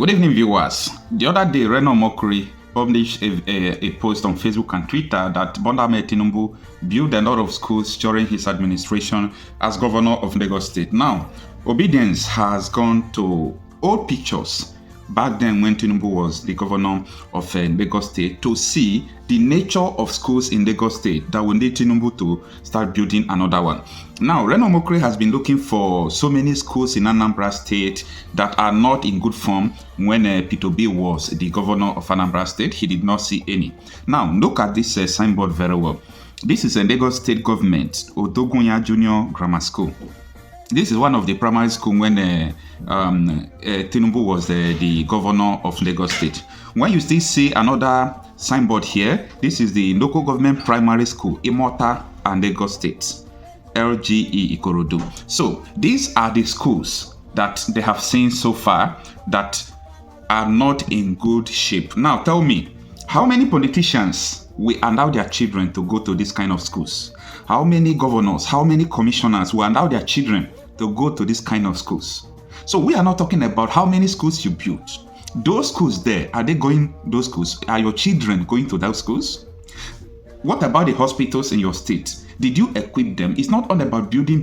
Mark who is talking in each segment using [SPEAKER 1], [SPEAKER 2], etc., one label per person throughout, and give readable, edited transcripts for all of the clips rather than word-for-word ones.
[SPEAKER 1] Good evening, viewers. The other day, Reno Omokri published a post on Facebook and Twitter that Tinubu built a lot of schools during his administration as governor of Lagos State. Now, Obidients has gone to old pictures back then when Tinubu was the governor of Lagos State to see the nature of schools in Lagos State that will need Tinubu to start building another one. Now, Reno Omokri has been looking for so many schools in Anambra State that are not in good form. When P2B was the governor of Anambra State, he did not see any. Now, look at this signboard very well. This is a Lagos State government, Odogunya Junior Grammar School. This is one of the primary schools when Tinubu was the governor of Lagos State. When you still see another signboard here, this is the local government primary school, Imota and Lagos State, LGE Ikorodu. So these are the schools that they have seen so far that are not in good shape. Now tell me, how many politicians will allow their children to go to this kind of schools? How many governors, how many commissioners will allow their children to go to this kind of schools? So we are not talking about how many schools you built. Those schools there, are they going, those schools, are your children going to those schools? What about the hospitals in your state? Did you equip them? It's not all about building,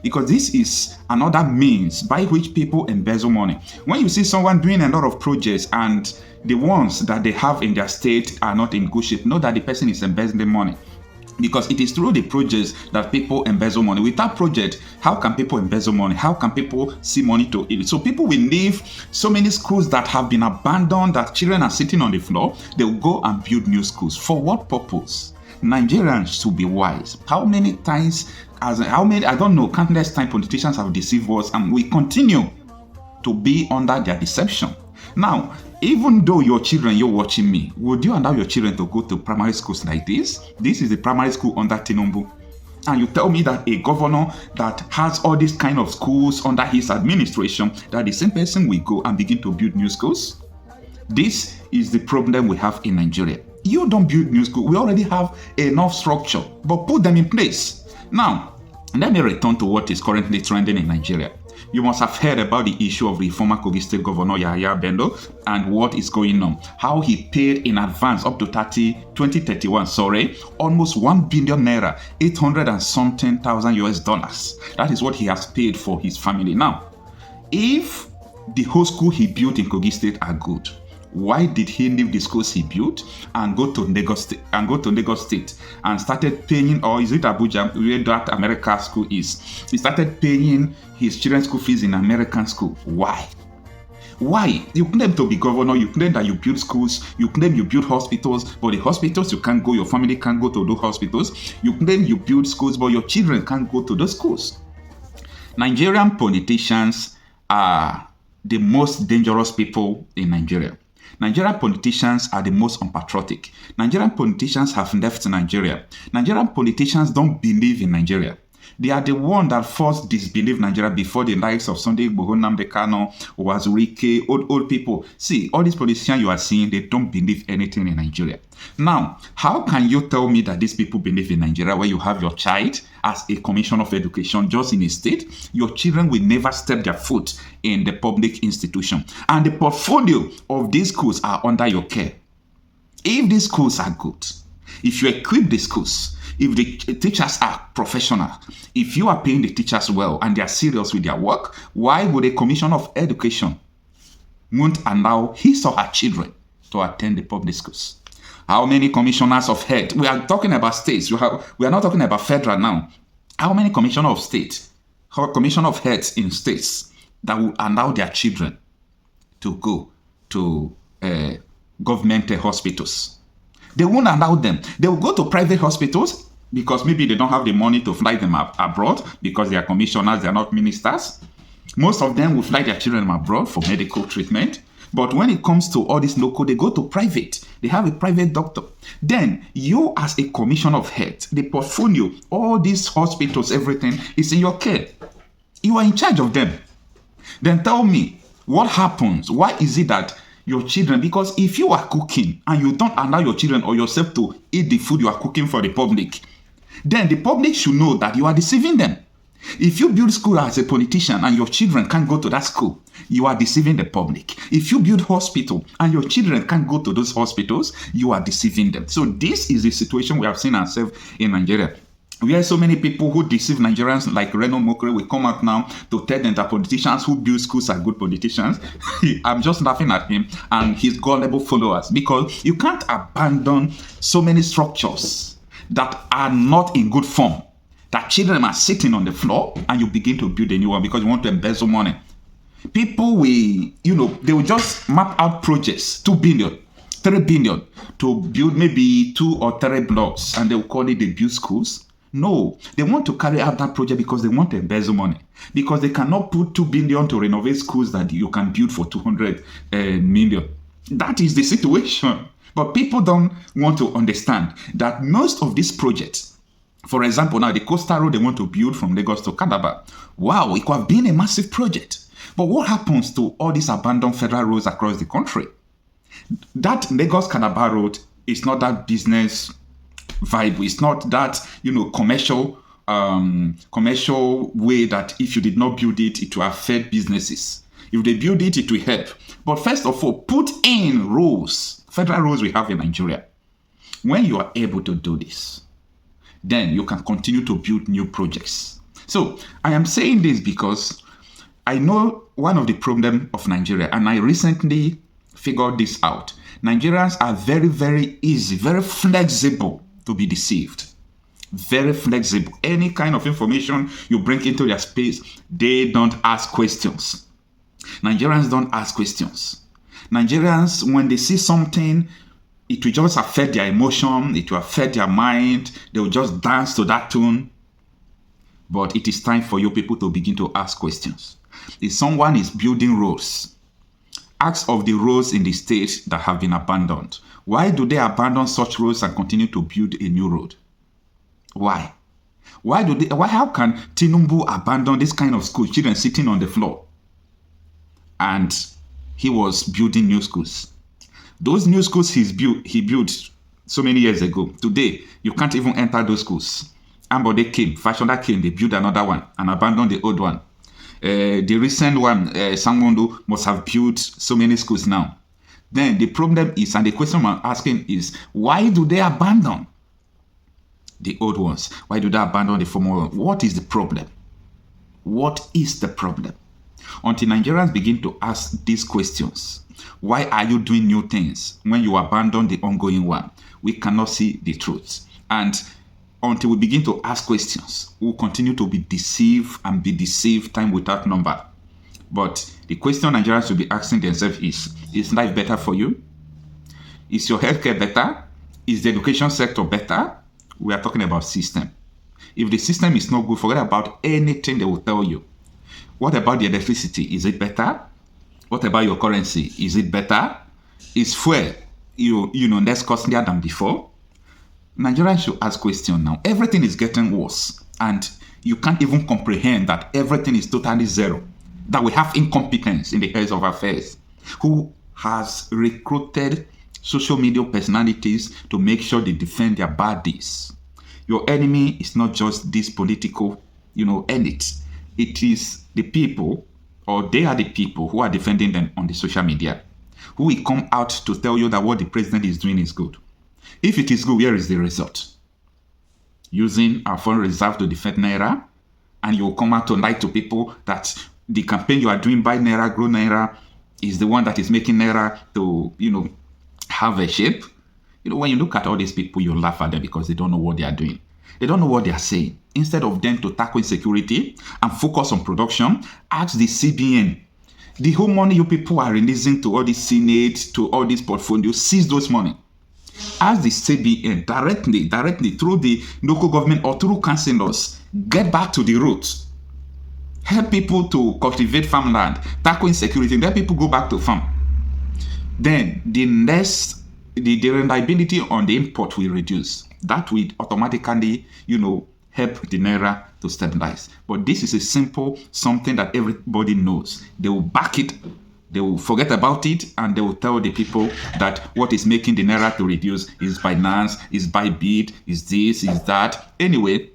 [SPEAKER 1] because this is another means by which people embezzle money. When you see someone doing a lot of projects and the ones that they have in their state are not in good shape, know that the person is embezzling money. Because it is through the projects that people embezzle money. Without project, how can people embezzle money? How can people see money to eat? So people will leave so many schools that have been abandoned, that children are sitting on the floor. They will go and build new schools. For what purpose? Nigerians should be wise. How many times, I don't know, countless times politicians have deceived us, and we continue to be under their deception. Now, even though your children, you're watching me, would you allow your children to go to primary schools like this? This is the primary school under Tinubu. And you tell me that a governor that has all these kind of schools under his administration, that the same person will go and begin to build new schools? This is the problem we have in Nigeria. You don't build new schools. We already have enough structure, but put them in place. Now, let me return to what is currently trending in Nigeria. You must have heard about the issue of the former Kogi State Governor Yahaya Bello and what is going on. How he paid in advance up to 2031, almost 1 billion naira, 800 and something thousand US dollars. That is what he has paid for his family. Now, if the whole school he built in Kogi State are good, why did he leave the schools he built and go to Lagos State and started paying, or is it Abuja where that American school is? He started paying his children's school fees in American school. Why? You claim to be governor, you claim that you build schools, you claim you build hospitals, but the hospitals you can't go, your family can't go to those hospitals. You claim you build schools, but your children can't go to those schools. Nigerian politicians are the most dangerous people in Nigeria. Nigerian politicians are the most unpatriotic. Nigerian politicians have left Nigeria. Nigerian politicians don't believe in Nigeria. They are the one that first disbelieved Nigeria before the likes of Sunday Igbo, Nnamdi Kanu, Wazurike, old people. See, all these politicians you are seeing, they don't believe anything in Nigeria. Now, how can you tell me that these people believe in Nigeria where you have your child as a commissioner of education just in a state? Your children will never step their foot in the public institution. And the portfolio of these schools are under your care. If these schools are good, if you equip the schools, if the teachers are professional, if you are paying the teachers well and they are serious with their work, why would a commissioner of education won't allow his or her children to attend the public schools? How many commissioners of health? We are talking about states. We are not talking about federal now. How many commissioners of state, commissioner of health in states that will allow their children to go to government hospitals? They won't allow them. They will go to private hospitals because maybe they don't have the money to fly them abroad because they are commissioners, they are not ministers. Most of them will fly their children abroad for medical treatment. But when it comes to all this local, they go to private. They have a private doctor. Then you as a commissioner of health, the portfolio, all these hospitals, everything is in your care. You are in charge of them. Then tell me, what happens? Why is it that your children, because if you are cooking and you don't allow your children or yourself to eat the food you are cooking for the public, then the public should know that you are deceiving them. If you build school as a politician and your children can't go to that school, you are deceiving the public. If you build hospital and your children can't go to those hospitals, you are deceiving them. So this is the situation we have seen ourselves in Nigeria. We have so many people who deceive Nigerians, like Reno Omokri will come out now to tell them that politicians who build schools are good politicians. I'm just laughing at him and his gullible followers, because you can't abandon so many structures that are not in good form, that children are sitting on the floor, and you begin to build a new one because you want to embezzle money. People will, they will just map out projects, 2 billion, 3 billion, to build maybe 2 or 3 blocks, and they will call it the build schools. No, they want to carry out that project because they want to embezzle money. Because they cannot put 2 billion to renovate schools that you can build for 200 million. That is the situation. But people don't want to understand that most of these projects, for example, now the coastal road they want to build from Lagos to Calabar, wow, it could have been a massive project. But what happens to all these abandoned federal roads across the country? That Lagos-Calabar road is not that business vibe. It's not that, commercial way that if you did not build it, it will affect businesses. If they build it, it will help. But first of all, put in rules, federal rules we have in Nigeria. When you are able to do this, then you can continue to build new projects. So I am saying this because I know one of the problems of Nigeria, and I recently figured this out. Nigerians are very, very easy, very flexible to be deceived. Very flexible. Any kind of information you bring into their space, they don't ask questions. Nigerians don't ask questions. Nigerians, when they see something, it will just affect their emotion, it will affect their mind, they will just dance to that tune. But it is time for you people to begin to ask questions. If someone is building roads, ask of the roads in the state that have been abandoned. Why do they abandon such roads and continue to build a new road? Why? How can Tinubu abandon this kind of school, children sitting on the floor? And he was building new schools. Those new schools he built so many years ago. Today, you can't even enter those schools. Ambode came, Fashionda came, they built another one and abandoned the old one. The recent one, Sangondo must have built so many schools now. Then the problem is, and the question I'm asking is, why do they abandon the old ones? Why do they abandon the former ones? What is the problem? What is the problem? Until Nigerians begin to ask these questions, why are you doing new things when you abandon the ongoing one? We cannot see the truth. And until we begin to ask questions, we'll continue to be deceived and be deceived time without number. But the question Nigerians should be asking themselves is life better for you? Is your healthcare better? Is the education sector better? We are talking about system. If the system is not good, forget about anything they will tell you. What about the electricity? Is it better? What about your currency? Is it better? Is fuel, less costlier than before? Nigerians should ask questions now. Everything is getting worse, and you can't even comprehend that everything is totally zero. That we have incompetence in the heads of affairs. Who has recruited social media personalities to make sure they defend their bad deeds? Your enemy is not just this political, elite. It is the people, or they are the people who are defending them on the social media, who will come out to tell you that what the president is doing is good. If it is good, where is the result? Using our foreign reserve to defend Naira, and you will come out to lie to people that the campaign you are doing, buy Naira, grow Naira, is the one that is making Naira to, have a shape. When you look at all these people, you laugh at them because they don't know what they are doing. They don't know what they are saying. Instead of them to tackle insecurity and focus on production, ask the CBN. The whole money you people are releasing to all this Senate, to all these portfolios, seize those money. Ask the CBN directly through the local government or through councillors, get back to the roots. Help people to cultivate farmland, tackle insecurity, let people go back to farm. Then the reliability on the import will reduce. That will automatically, help the Naira to stabilize. But this is a simple something that everybody knows. They will back it, they will forget about it, and they will tell the people that what is making the Naira to reduce is Binance, is Bybit, is this, is that. Anyway,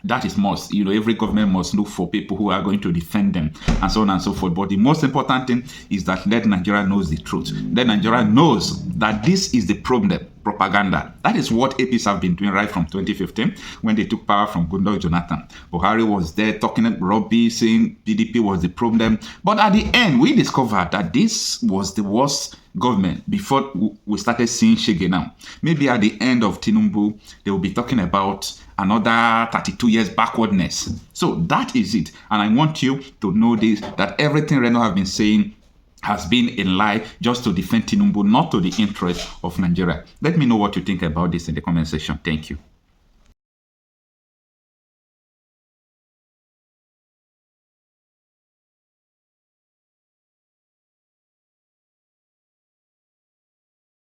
[SPEAKER 1] That is must. Every government must look for people who are going to defend them and so on and so forth. But the most important thing is that let Nigeria knows the truth. Let Nigeria knows that this is the problem. Propaganda. That is what APs have been doing right from 2015 when they took power from Goodluck Jonathan. Buhari was there talking rubbish, saying PDP was the problem. But at the end, we discovered that this was the worst government before we started seeing Shege now. Maybe at the end of Tinubu, they will be talking about another 32 years backwardness. So that is it. And I want you to know this, that everything Reno have been saying has been a lie just to defend Tinubu, not to the interest of Nigeria. Let me know what you think about this in the comment section. Thank you.